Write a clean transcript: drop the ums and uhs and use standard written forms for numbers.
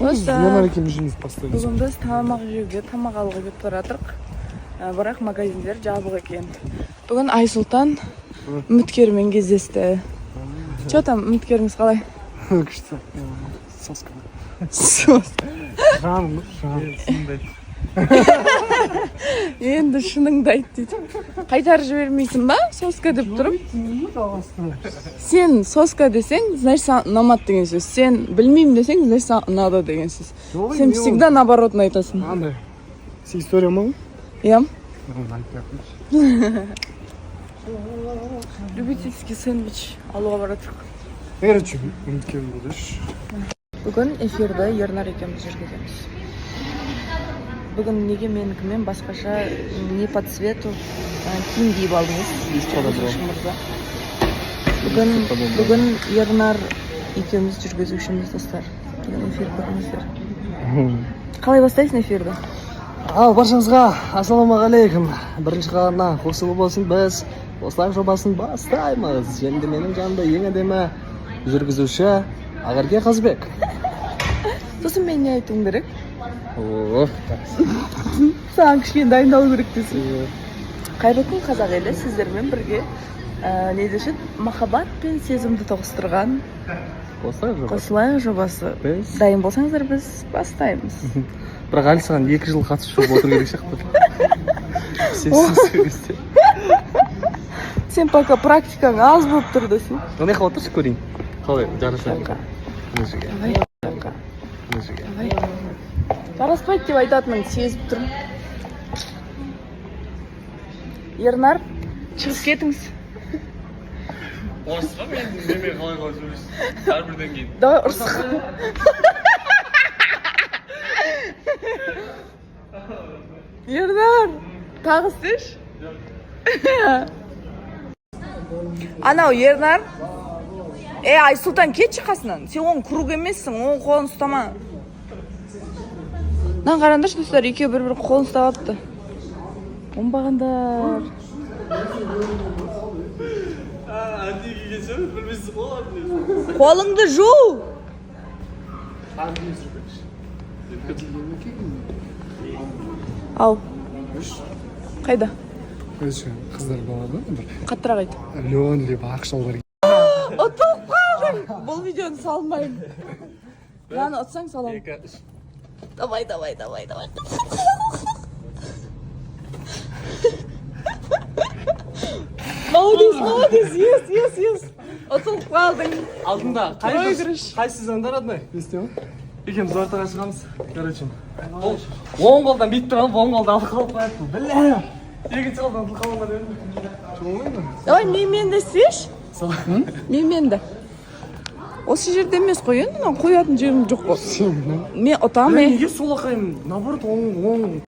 Neler ekibimiz pastayız. Бүгін біз тамақ жеуге, тамақ алуға кетіп бара жатырмық. Бірақ магазиндер жабық екен. Бүгін Айсұлтан үміткермен кездесті. Че там үміткеріңіз қалай? Күшті. Соска. Жаным. Енді шыныңды айт дейді. Қайтарып жібермейсің ба? Соска деп тұрып. Сен соска десең, значит саған ұнамады деген сөз. Сен білмеймін десең, значит саған ұнады деген сөз. Сен всегда наоборотын айтасың. Андай. Сен история ма? Иә. Любительский сэндвич алуға бара жатырмық. Еречі үміткер болдыш. Бүгін эфирді Ернар екеуміз жүргіземіз. Бүгін неге менікімен басқаша не по цвету киім киіп алдыңыз? Бүгін Ернар екеуміз жүргізушіміз достар. Эфир көріңіздер. Қалай бастайсың эфирді? Ал баршаңызға ассалаумағалейкум. Бірінші ғана қосылы болсын, біз осылай жобасын бастаймыз. Енді менің жанымда ең әдемі жүргізуші Ағарке Қазбек. Сосын мен не айтуым керек? О, Саған кішкене дайындалу керек десің. Қайырлы күн қазақ елі, сіздермен бірге не деші махаббат пен сезімді тоғыстырған Қосылайық жобасы. Дайын болсаңыздар біз бастаймыз. бірақ әлі саған 2 жыл қатысып отыр керек сияқты. Сен пока практикаң аз болып тұр десің. Не қылып отыршы көрейін. Қалай жарасайық. Жараспайды деп айтатының сезіп тұрмын. Ернар, шығып кетіңіз. Орысқа мен қалай сөйлейсің? Әрбірден кейін. Давай ұрысқа. Ернар, тағы істеш? Анау Ернар. Айсұлтан кетші қасынан. Сен оң круг емессің, оң қолын ұстама. Нан қарандаршы достар, екеу бір қолын ұстап апты. Оңбағандар. Қолыңды жу! Ау. Қайда? Қыздар балады. Қаттырақ айт. Леон деп ақшалар. Ұтылып қалдың! Бұл видеоны салмайым. Яны ұтсаң салам. Давай. Молодец, ес. Ұтылып қалдың. Алдында қайсы заңдар аднай? Естеу? Екеміз ортаға шығамыз. Короче. Оң қолдан бейт тұралып, оң қолдан алып қалып қаяттым. Білі! Екінші қолдан алып қалуға берді. Давай, мен де істеш? Мен де. Осы жерде емес қой, енді қоятын жерім жоқ қой. Мен ұтам. Неге сол ақайым? Наоборот, оң